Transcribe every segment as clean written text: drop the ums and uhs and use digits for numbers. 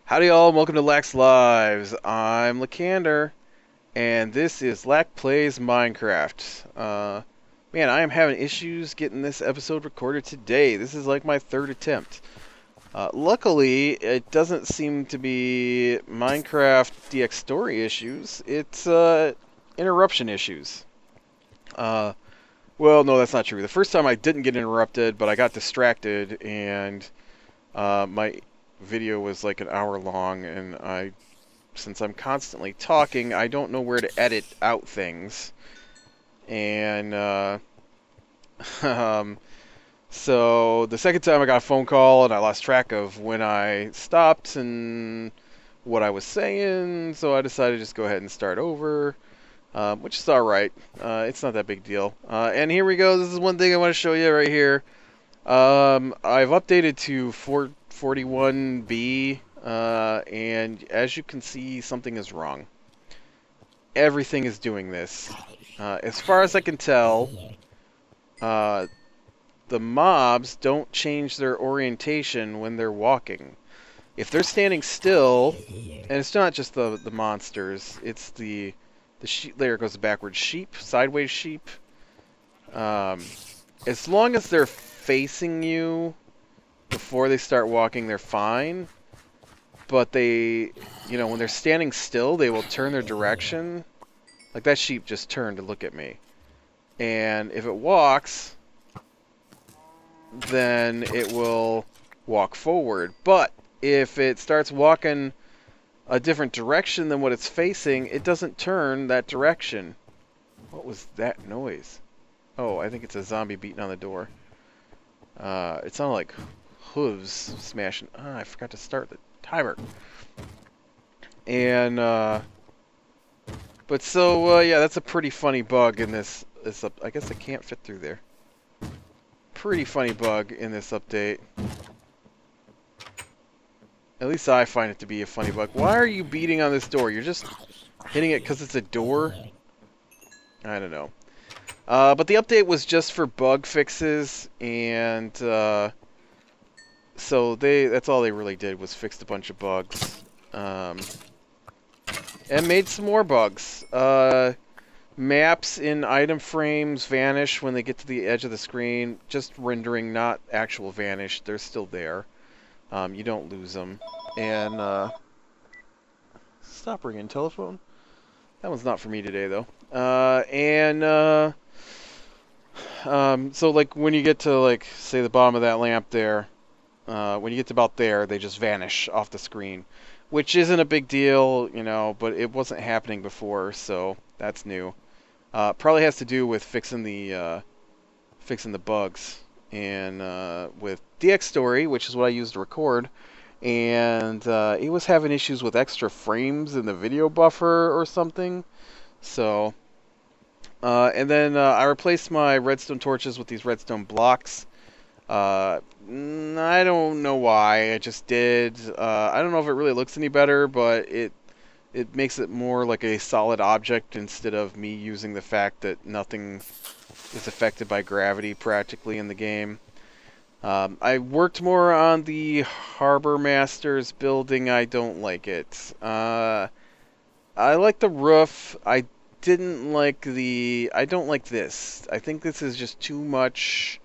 Howdy y'all, welcome to Lax Lives. I'm Lacander, and this is Lac Plays Minecraft. Man, I am having issues getting this episode recorded today. This is like my third attempt. Luckily, it doesn't seem to be Minecraft DX story issues. It's interruption issues. Uh, well, no, that's not true. The first time I didn't get interrupted, but I got distracted, and my video was like an hour long, and since I'm constantly talking, I don't know where to edit out things. And um, so the second time I got a phone call, and I lost track of when I stopped and what I was saying, so I decided to just go ahead and start over, which is alright. It's not that big deal. And here we go. This is one thing I want to show you right here. I've updated to 441B, and as you can see, something is wrong. Everything is doing this. As far as I can tell, the mobs don't change their orientation when they're walking. If they're standing still, and it's not just the monsters, it's the sheep. There it goes backwards. Sheep, sideways sheep. As long as they're facing you before they start walking, they're fine. But they, when they're standing still, they will turn their direction. Like that sheep just turned to look at me. And if it walks, then it will walk forward. But if it starts walking a different direction than what it's facing, it doesn't turn that direction. What was that noise? Oh, I think it's a zombie beating on the door. It sounded like hooves smashing. I forgot to start the timer. And, but so, yeah, that's a pretty funny bug in this I guess I can't fit through there. Pretty funny bug in this update. At least I find it to be a funny bug. Why are you beating on this door? You're just hitting it because it's a door? I don't know. But the update was just for bug fixes, and so that's all they really did was fixed a bunch of bugs. And made some more bugs. Maps in item frames vanish when they get to the edge of the screen. Just rendering, not actual vanish. They're still there. You don't lose them. And, stop ringing telephone. That one's not for me today, though. So, like, when you get to, like, say the bottom of that lamp there, when you get to about there, they just vanish off the screen. Which isn't a big deal, but it wasn't happening before, so that's new. Probably has to do with fixing the bugs. And with DX Story, which is what I used to record, and it was having issues with extra frames in the video buffer or something. So, and then I replaced my redstone torches with these redstone blocks. I don't know why, I just did. I don't know if it really looks any better, but it makes it more like a solid object instead of me using the fact that nothing is affected by gravity practically in the game. I worked more on the Harbor Masters building. I don't like it. I like the roof. I don't like this. I think this is just too much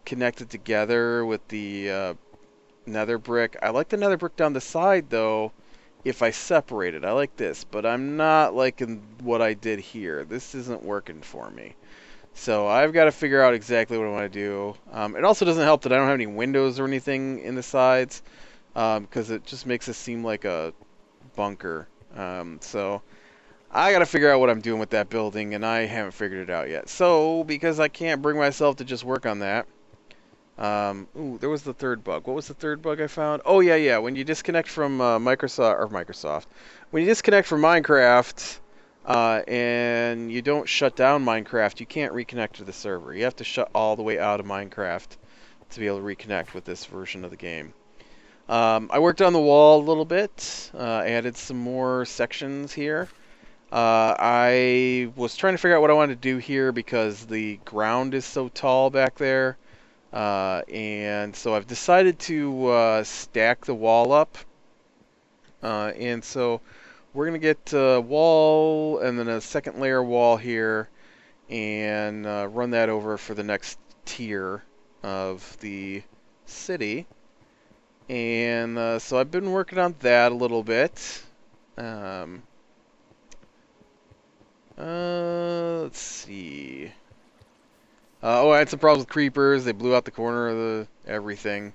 connected together with the nether brick. I like the nether brick down the side, though, if I separate it. I like this, but I'm not liking what I did here. This isn't working for me. So I've got to figure out exactly what I want to do. It also doesn't help that I don't have any windows or anything in the sides, because it just makes it seem like a bunker. So I got to figure out what I'm doing with that building, and I haven't figured it out yet. So, because I can't bring myself to just work on that, ooh, there was the third bug. What was the third bug I found? Oh, yeah. When you disconnect from Microsoft, when you disconnect from Minecraft, and you don't shut down Minecraft, you can't reconnect to the server. You have to shut all the way out of Minecraft to be able to reconnect with this version of the game. I worked on the wall a little bit, added some more sections here. I was trying to figure out what I wanted to do here because the ground is so tall back there. And so I've decided to stack the wall up And so we're going to get a wall and then a second layer wall here and run that over for the next tier of the city. And so I've been working on that a little bit. Let's see. Oh, I had some problems with creepers. They blew out the corner of the everything.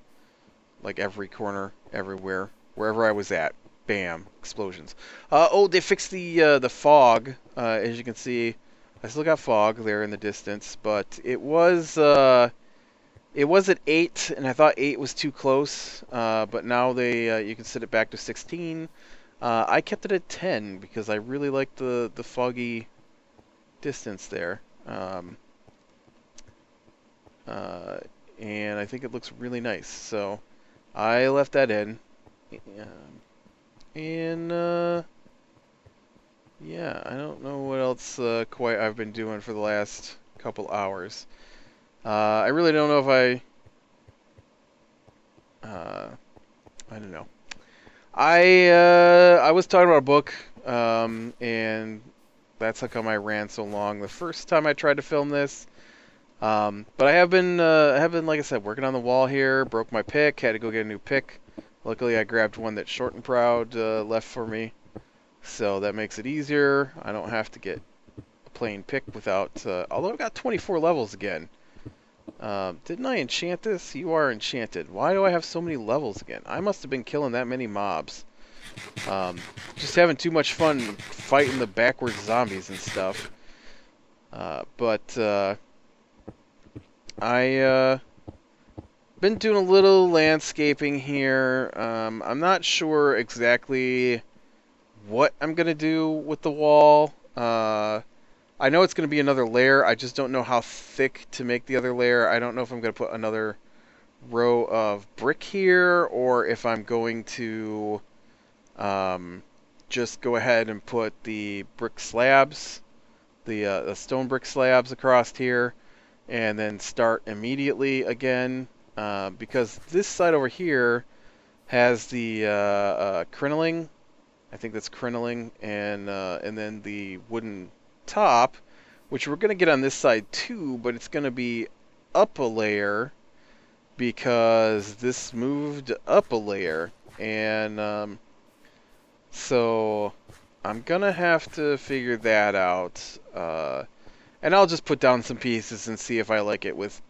Like every corner, everywhere. Wherever I was at. Bam. Explosions. Oh, they fixed the fog. As you can see, I still got fog there in the distance. But it was at 8, and I thought 8 was too close. But now you can set it back to 16. I kept it at 10 because I really like the foggy distance there. And I think it looks really nice. So I left that in. Yeah, I don't know what else quite I've been doing for the last couple hours. I really don't know if I don't know. I was talking about a book, and that's how come I ran so long the first time I tried to film this. But I have been, like I said, working on the wall here. Broke my pick, had to go get a new pick. Luckily, I grabbed one that Short and Proud left for me, so that makes it easier. I don't have to get a plain pick without. Although I've got 24 levels again. Didn't I enchant this? You are enchanted. Why do I have so many levels again? I must have been killing that many mobs. Just having too much fun fighting the backwards zombies and stuff. But I been doing a little landscaping here. I'm not sure exactly what I'm gonna do with the wall. I know it's gonna be another layer. I just don't know how thick to make the other layer. I don't know if I'm gonna put another row of brick here or if I'm going to just go ahead and put the brick slabs, the stone brick slabs across here, and then start immediately again. Because this side over here has the crinoline. I think that's crinoline, and then the wooden top, which we're gonna get on this side too, but it's gonna be up a layer because this moved up a layer, and so I'm gonna have to figure that out. And I'll just put down some pieces and see if I like it with,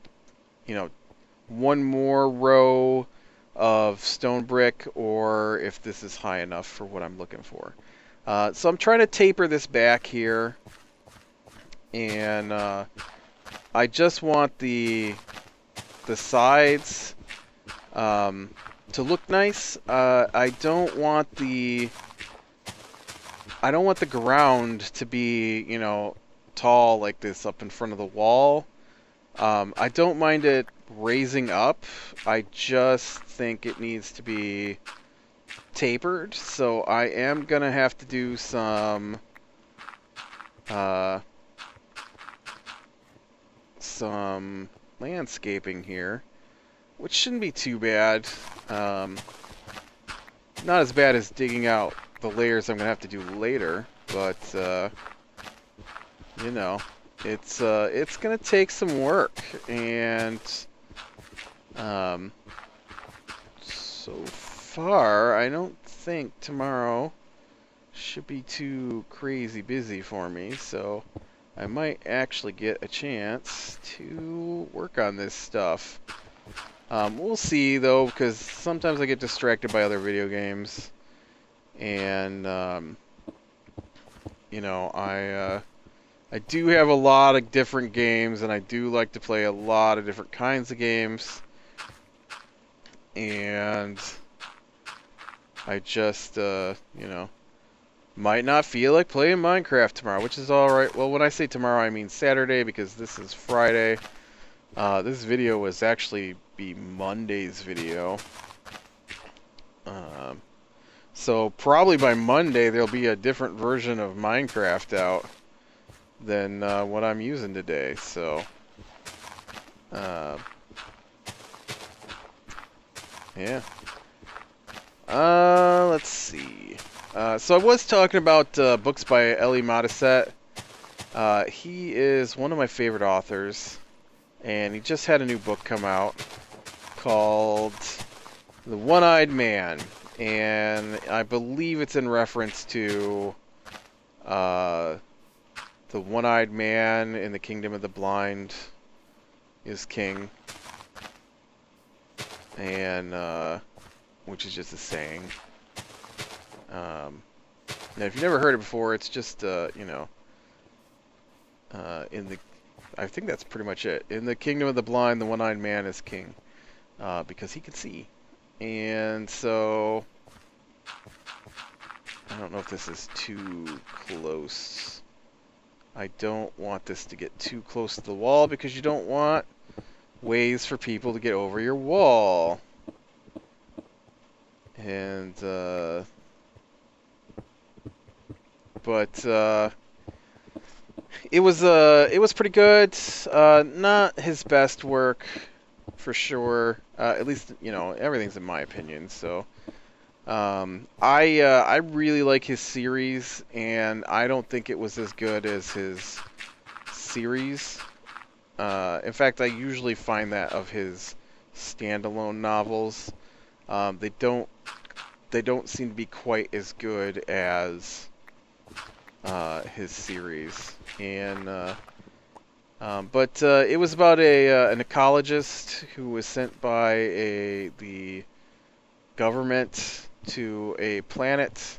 one more row of stone brick, or if this is high enough for what I'm looking for. So I'm trying to taper this back here, and I just want the sides to look nice. I don't want the ground to be, tall like this up in front of the wall. I don't mind it raising up. I just think it needs to be tapered. So I am gonna have to do some landscaping here, which shouldn't be too bad. Not as bad as digging out the layers I'm gonna have to do later, but it's gonna take some work, and so far I don't think tomorrow should be too crazy busy for me, so I might actually get a chance to work on this stuff. We'll see though, because sometimes I get distracted by other video games, and I do have a lot of different games, and I do like to play a lot of different kinds of games. And I just, might not feel like playing Minecraft tomorrow, which is alright. Well, when I say tomorrow, I mean Saturday, because this is Friday. This video was actually be Monday's video. So probably by Monday, there'll be a different version of Minecraft out than what I'm using today, so yeah. Let's see. So I was talking about books by Elie Modisette. He is one of my favorite authors, and he just had a new book come out called The One-Eyed Man, and I believe it's in reference to the one-eyed man in the kingdom of the blind is king, and which is just a saying. Now, if you've never heard it before, it's just you know, in the, I think that's pretty much it. In the kingdom of the blind, the one-eyed man is king, because he can see. And so, I don't know if this is too close. I don't want this to get too close to the wall because you don't want ways for people to get over your wall. And, but, it was pretty good. Not his best work, for sure. At least, you know, everything's in my opinion, so. I really like his series, and I don't think it was as good as his series. In fact, I usually find that of his standalone novels, they don't seem to be quite as good as his series. And but it was about an ecologist who was sent by the government to a planet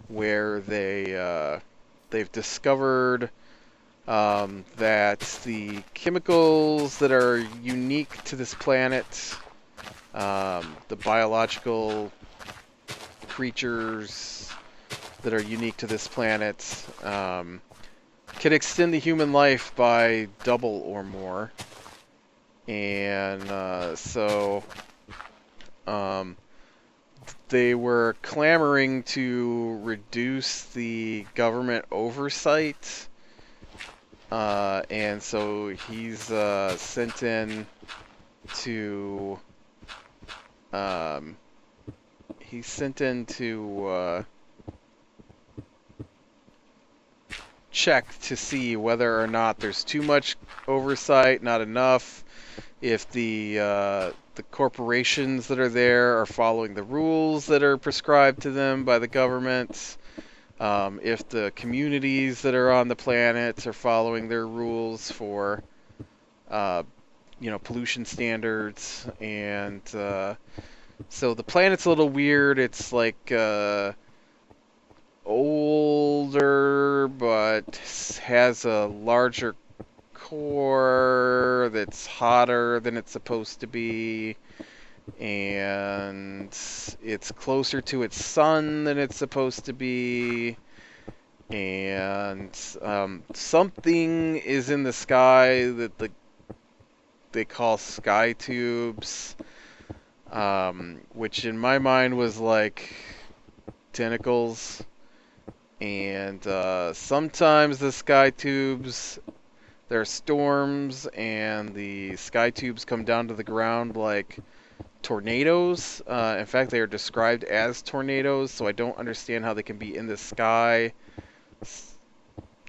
where they've discovered that the chemicals that are unique to this planet, the biological creatures that are unique to this planet, can extend the human life by double or more. And so they were clamoring to reduce the government oversight, and so he's sent in to check to see whether or not there's too much oversight, not enough, if the corporations that are there are following the rules that are prescribed to them by the government, if the communities that are on the planet are following their rules for, you know, pollution standards. And so the planet's a little weird. It's like older, but has a larger core that's hotter than it's supposed to be, and it's closer to its sun than it's supposed to be, and something is in the sky that they call sky tubes, which in my mind was like tentacles. And sometimes the sky tubes, there are storms, and the sky tubes come down to the ground like tornadoes. In fact, they are described as tornadoes, so I don't understand how they can be in the sky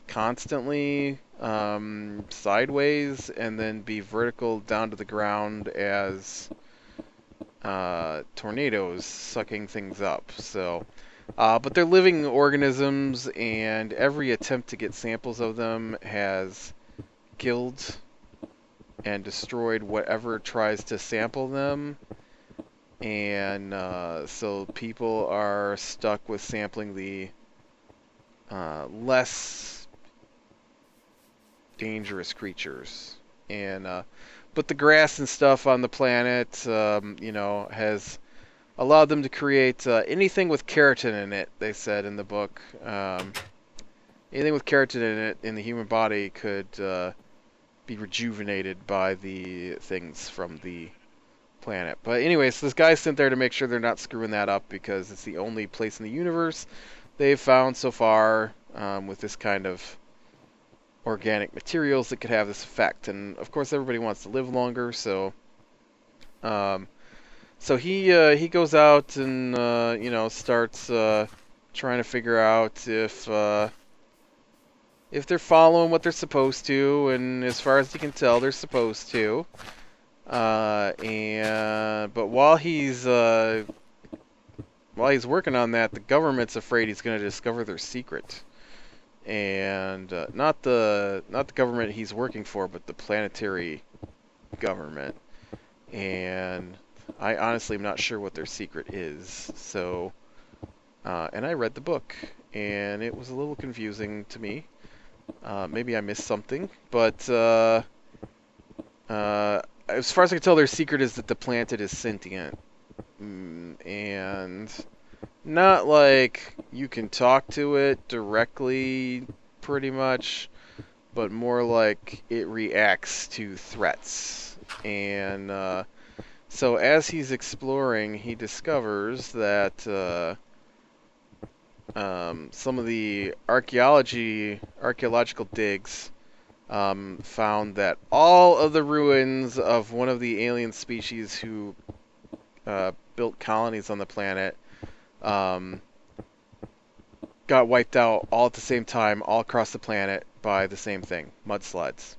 constantly, sideways, and then be vertical down to the ground as tornadoes sucking things up. So, but they're living organisms, and every attempt to get samples of them has killed and destroyed whatever tries to sample them, and so people are stuck with sampling the less dangerous creatures. And but the grass and stuff on the planet, you know, has allowed them to create anything with keratin in it. They said in the book, anything with keratin in it in the human body could be rejuvenated by the things from the planet. But anyway, so this guy's sent there to make sure they're not screwing that up, because it's the only place in the universe they've found so far with this kind of organic materials that could have this effect. And of course, everybody wants to live longer, so so he goes out and you know, starts trying to figure out if they're following what they're supposed to, and as far as you can tell, they're supposed to. But while he's working on that, the government's afraid he's going to discover their secret, and not the government he's working for, but the planetary government. And I honestly am not sure what their secret is. So, and I read the book, and it was a little confusing to me. Maybe I missed something, but as far as I can tell, their secret is that the planet is sentient. And not like you can talk to it directly, pretty much, but more like it reacts to threats. And so as he's exploring, he discovers that some of the archaeological digs found that all of the ruins of one of the alien species who built colonies on the planet got wiped out all at the same time, all across the planet by the same thing, mudslides,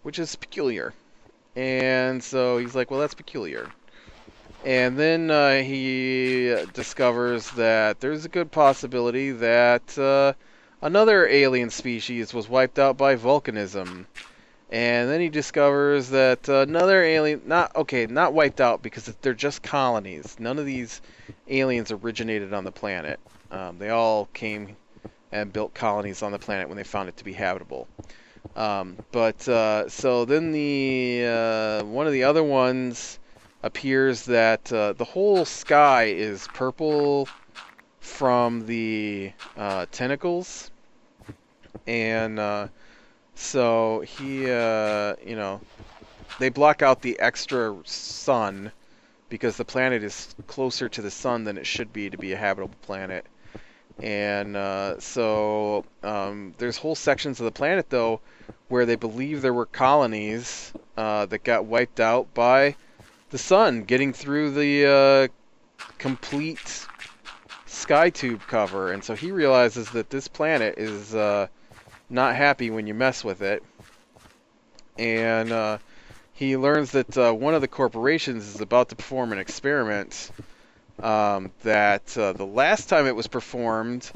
which is peculiar. And so he's like, well, that's peculiar. And then he discovers that there's a good possibility that another alien species was wiped out by volcanism. And then he discovers that another alien, not wiped out, because they're just colonies. None of these aliens originated on the planet. They all came and built colonies on the planet when they found it to be habitable. So then one of the other ones appears that the whole sky is purple from the tentacles, and so he, they block out the extra sun because the planet is closer to the sun than it should be to be a habitable planet. And so there's whole sections of the planet, though, where they believe there were colonies that got wiped out by the sun getting through the complete sky tube cover. And so he realizes that this planet is not happy when you mess with it. And he learns that one of the corporations is about to perform an experiment that the last time it was performed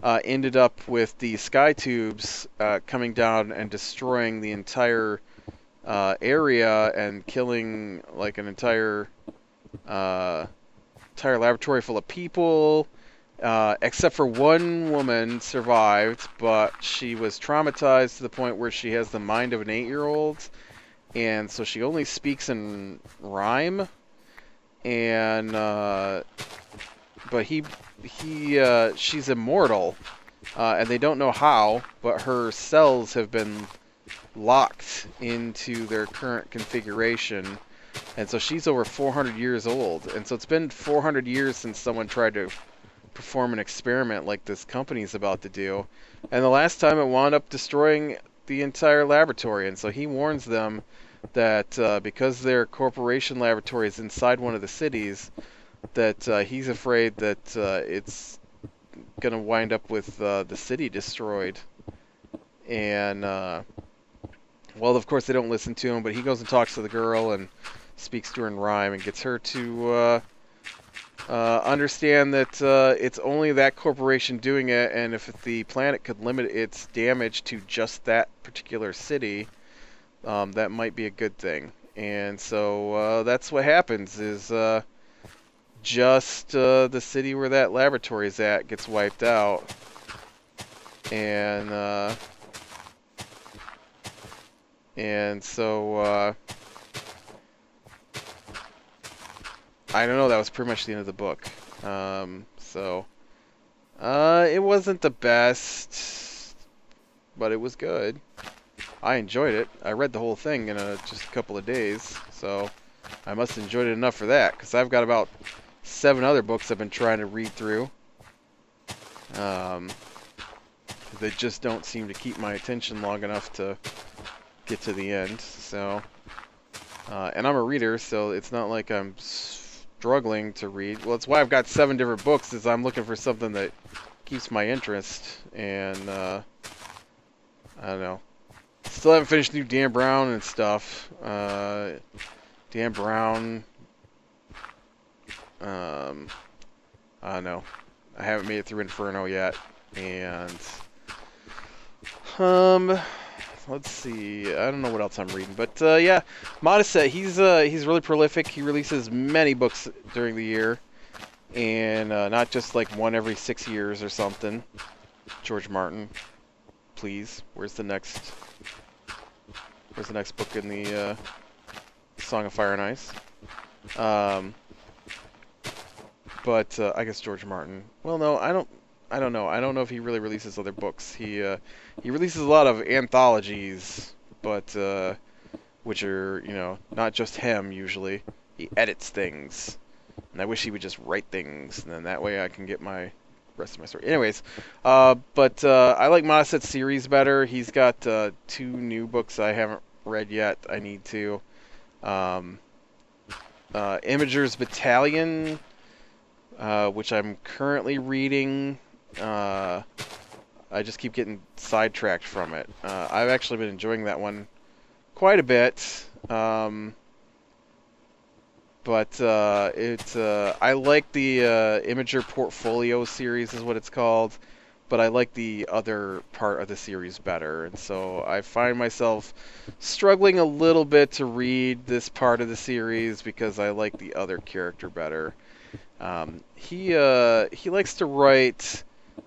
ended up with the sky tubes coming down and destroying the entire area and killing like an entire laboratory full of people, except for one woman survived, but she was traumatized to the point where she has the mind of an 8-year-old, and so she only speaks in rhyme. And but she's immortal, and they don't know how, but her cells have been locked into their current configuration, and so she's over 400 years old. And so it's been 400 years since someone tried to perform an experiment like this company's about to do, and the last time it wound up destroying the entire laboratory. And so he warns them that because their corporation laboratory is inside one of the cities, that he's afraid that it's going to wind up with the city destroyed. And, well, of course they don't listen to him, but he goes and talks to the girl and speaks to her in rhyme and gets her to understand that it's only that corporation doing it, and if the planet could limit its damage to just that particular city, that might be a good thing. And so that's what happens, is just the city where that laboratory is at gets wiped out. And so I don't know, that was pretty much the end of the book. It wasn't the best, but it was good. I enjoyed it. I read the whole thing in just a couple of days, so I must have enjoyed it enough for that, because I've got about 7 other books I've been trying to read through that just don't seem to keep my attention long enough to get to the end. So, and I'm a reader, so it's not like I'm struggling to read. Well, it's why I've got 7 different books, is I'm looking for something that keeps my interest, and I don't know. Still haven't finished new Dan Brown and stuff. Dan Brown, um, I don't know. I haven't made it through Inferno yet, and um, let's see. I don't know what else I'm reading, but yeah, Modestet. He's really prolific. He releases many books during the year, and not just like one every 6 years or something. George Martin, please. Where's the next book in the Song of Fire and Ice? But I guess George Martin. Well, no, I don't. I don't know. I don't know if he really releases other books. He releases a lot of anthologies, but which are, you know, not just him usually. He edits things, and I wish he would just write things, and then that way I can get my rest of my story. Anyways, but I like Modestet's series better. He's got 2 new books I haven't read yet. I need to. Imager's Battalion, which I'm currently reading. I just keep getting sidetracked from it. I've actually been enjoying that one quite a bit. But I like the Imager Portfolio series is what it's called, but I like the other part of the series better, and so I find myself struggling a little bit to read this part of the series because I like the other character better. He likes to write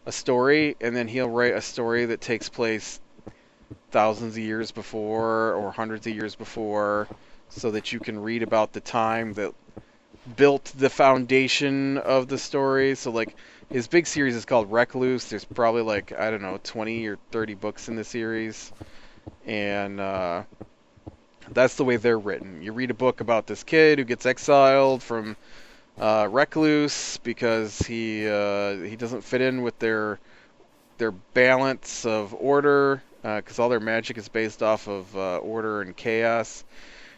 a story, and then he'll write a story that takes place thousands of years before or hundreds of years before, so that you can read about the time that built the foundation of the story. So like his big series is called Recluse. There's probably like, I don't know, 20 or 30 books in the series, and that's the way they're written. You read a book about this kid who gets exiled from Recluse because he doesn't fit in with their balance of order, because all their magic is based off of order and chaos.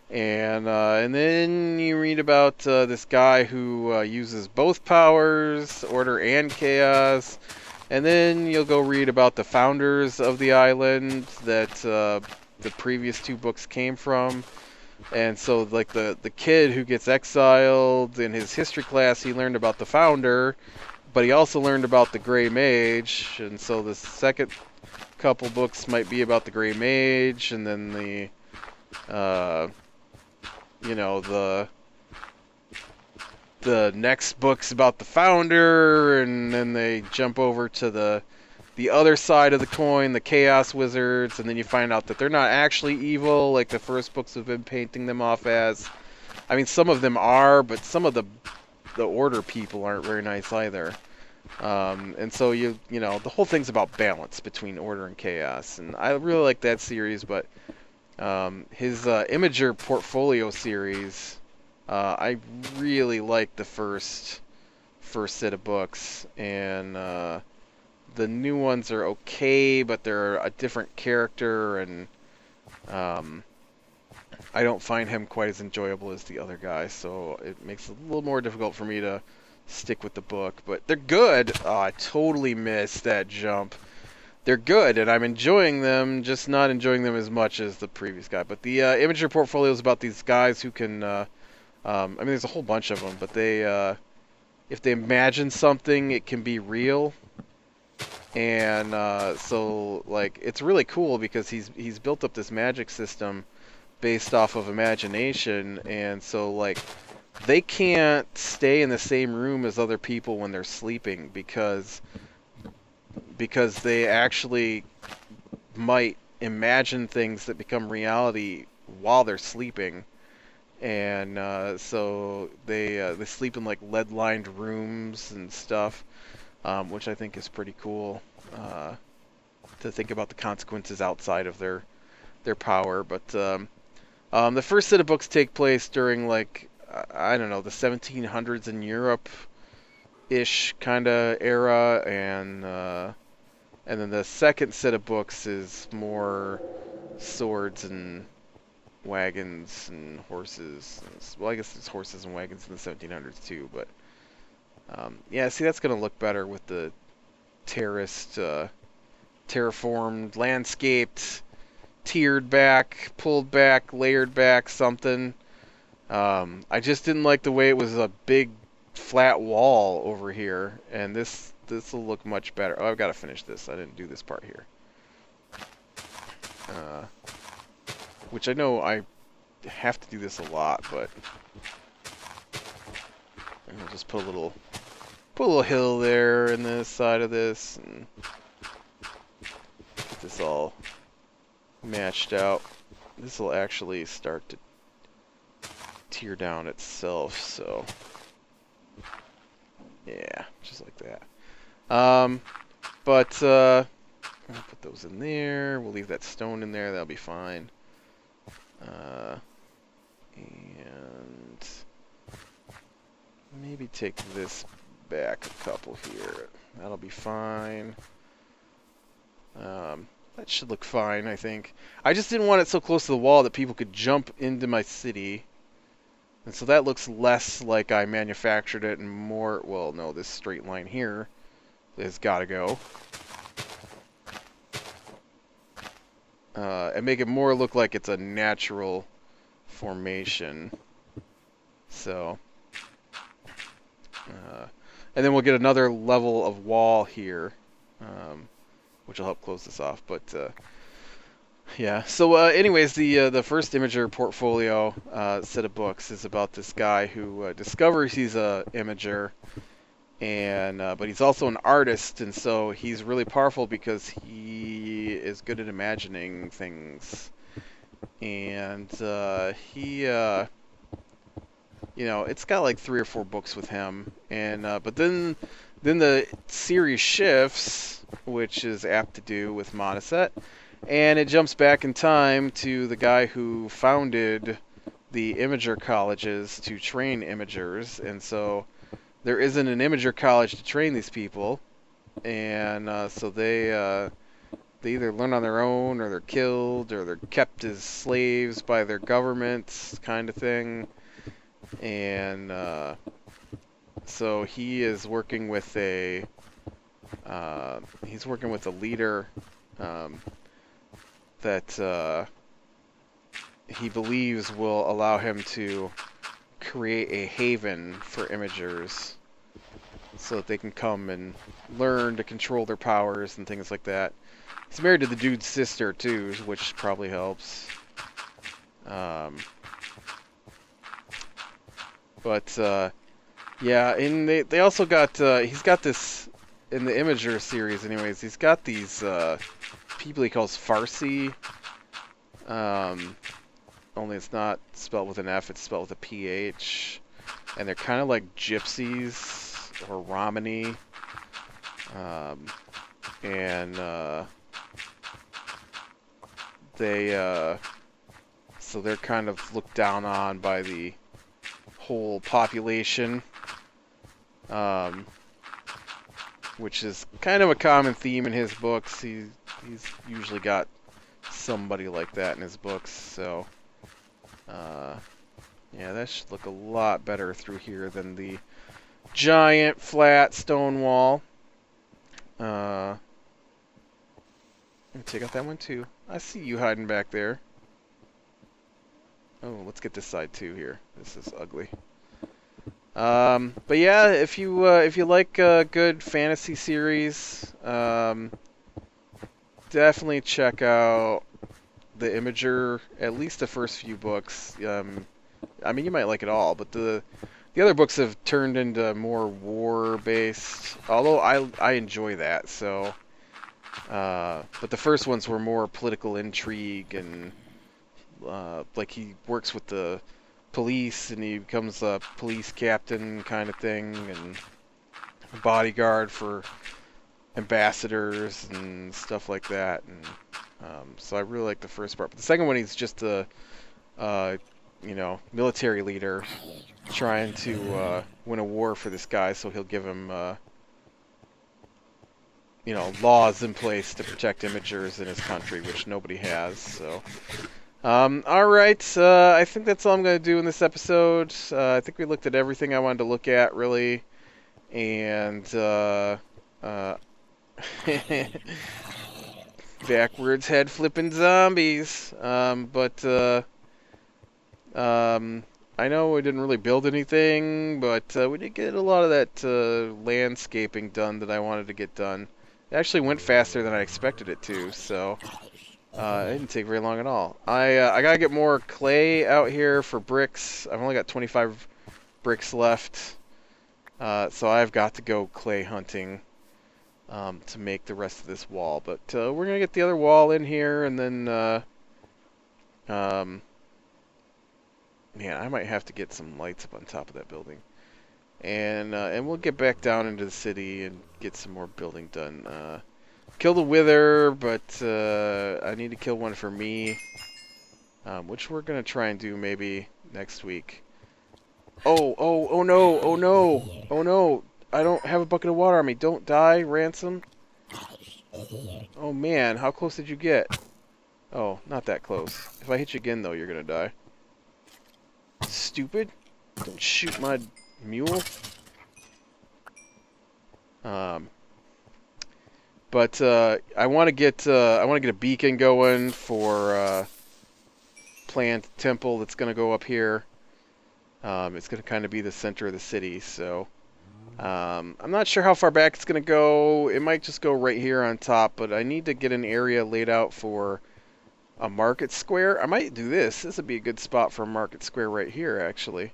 And then you read about this guy who uses both powers, order and chaos. And then you'll go read about the founders of the island that the previous 2 books came from. And so, like, the kid who gets exiled, in his history class, he learned about the founder, but he also learned about the Gray Mage. And so the second couple books might be about the Gray Mage, and then the you know, the next book's about the founder, and then they jump over to the other side of the coin, the Chaos Wizards, and then you find out that they're not actually evil like the first books have been painting them off as. I mean, some of them are, but some of the Order people aren't very nice either. And so you know, the whole thing's about balance between order and chaos, and I really like that series. But his Imager Portfolio series, I really like the first set of books, and the new ones are okay, but they're a different character, and I don't find him quite as enjoyable as the other guy, so it makes it a little more difficult for me to stick with the book. But they're good. Oh, I totally missed that jump. They're good, and I'm enjoying them, just not enjoying them as much as the previous guy. But the Imager Portfolio is about these guys who can, I mean, there's a whole bunch of them, but they, if they imagine something, it can be real. And so, like, it's really cool because he's built up this magic system based off of imagination, and so, like, they can't stay in the same room as other people when they're sleeping because they actually might imagine things that become reality while they're sleeping. And so they sleep in like lead-lined rooms and stuff, which I think is pretty cool to think about the consequences outside of their power. But the first set of books take place during, like, I don't know, the 1700s in Europe ish kind of era, and then the second set of books is more swords and wagons and horses. Well, I guess there's horses and wagons in the 1700s too, but yeah, see, that's gonna look better with the terraformed, landscaped, tiered back, pulled back, layered back, something. I just didn't like the way it was a big flat wall over here, and this will look much better. Oh, I've got to finish this. I didn't do this part here. Which I know I have to do this a lot, but I'll just put a little hill there in this side of this, and get this all matched out. This will actually start to tear down itself, so yeah, just like that. But I'll put those in there. We'll leave that stone in there. That'll be fine. And maybe take this back a couple here. That'll be fine. That should look fine, I think. I just didn't want it so close to the wall that people could jump into my city. And so that looks less like I manufactured it and more, well, no, this straight line here has got to go. And make it more look like it's a natural formation. So, and then we'll get another level of wall here, which will help close this off. But yeah. So, anyways, the first Imager portfolio set of books is about this guy who discovers he's a Imager, and but he's also an artist, and so he's really powerful because he is good at imagining things, and he you know, it's got like 3 or 4 books with him, and but then the series shifts, which is apt to do with Monoset, and it jumps back in time to the guy who founded the Imager colleges to train Imagers, and so there isn't an Imager college to train these people, and so they either learn on their own, or they're killed, or they're kept as slaves by their government, kind of thing. And so he is working with a leader that he believes will allow him to create a haven for Imagers, so that they can come and learn to control their powers and things like that. He's married to the dude's sister too, which probably helps. But yeah, and they also got he's got this in the Imager series. Anyways, he's got these people he calls Farsi. Only it's not spelled with an F; it's spelled with a PH, and they're kind of like gypsies or Romani, and they so they're kind of looked down on by the whole population, which is kind of a common theme in his books. He's usually got somebody like that in his books, so yeah, that should look a lot better through here than the giant flat stone wall. Let me take out that one too. I see you hiding back there. Oh, let's get this side too here. This is ugly. But yeah, if you like a good fantasy series, definitely check out the Imager. At least the first few books. I mean, you might like it all, but the other books have turned into more war-based. Although I enjoy that. So, but the first ones were more political intrigue and. Like he works with the police and he becomes a police captain kind of thing, and a bodyguard for ambassadors and stuff like that. And so I really like the first part. But the second one, he's just a you know, military leader trying to win a war for this guy, so he'll give him you know, laws in place to protect Imagers in his country, which nobody has. So. Alright, I think that's all I'm going to do in this episode. I think we looked at everything I wanted to look at, really. And, Backwards head flipping zombies. I know we didn't really build anything, but we did get a lot of that landscaping done that I wanted to get done. It actually went faster than I expected it to, so it didn't take very long at all. I gotta get more clay out here for bricks. I've only got 25 bricks left, so I've got to go clay hunting to make the rest of this wall. But we're gonna get the other wall in here, and then man, I might have to get some lights up on top of that building. And we'll get back down into the city and get some more building done. Kill the wither, but I need to kill one for me, which we're gonna try and do maybe next week. Oh no, oh no, oh no! I don't have a bucket of water on me. Don't die, Ransom. Oh man, how close did you get? Oh, not that close. If I hit you again, though, you're gonna die. Stupid! Don't shoot my mule. But I want to get a beacon going for planned temple that's gonna go up here. It's gonna kind of be the center of the city, so I'm not sure how far back it's gonna go. It might just go right here on top, but I need to get an area laid out for a market square. I might do this. This would be a good spot for a market square right here, actually.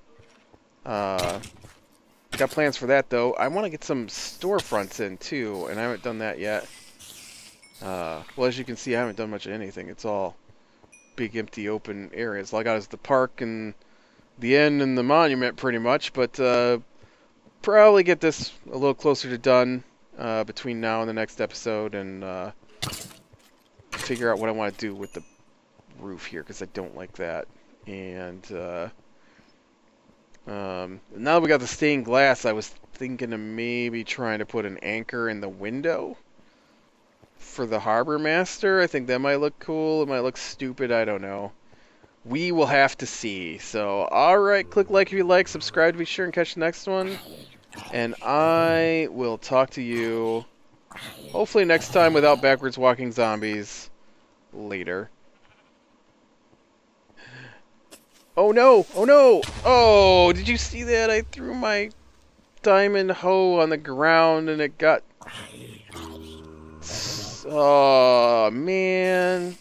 Got plans for that, though. I want to get some storefronts in, too, and I haven't done that yet. Well, as you can see, I haven't done much of anything. It's all big, empty, open areas. All I got is the park and the inn and the monument, pretty much, but probably get this a little closer to done between now and the next episode, and figure out what I want to do with the roof here, because I don't like that. And now that we got the stained glass, I was thinking of maybe trying to put an anchor in the window for the harbor master. I think that might look cool. It might look stupid. I don't know. We will have to see. So, alright, click like if you like, subscribe to be sure and catch the next one. And I will talk to you hopefully next time without backwards walking zombies later. Oh no! Oh no! Oh, did you see that? I threw my diamond hoe on the ground and it got... Oh, man.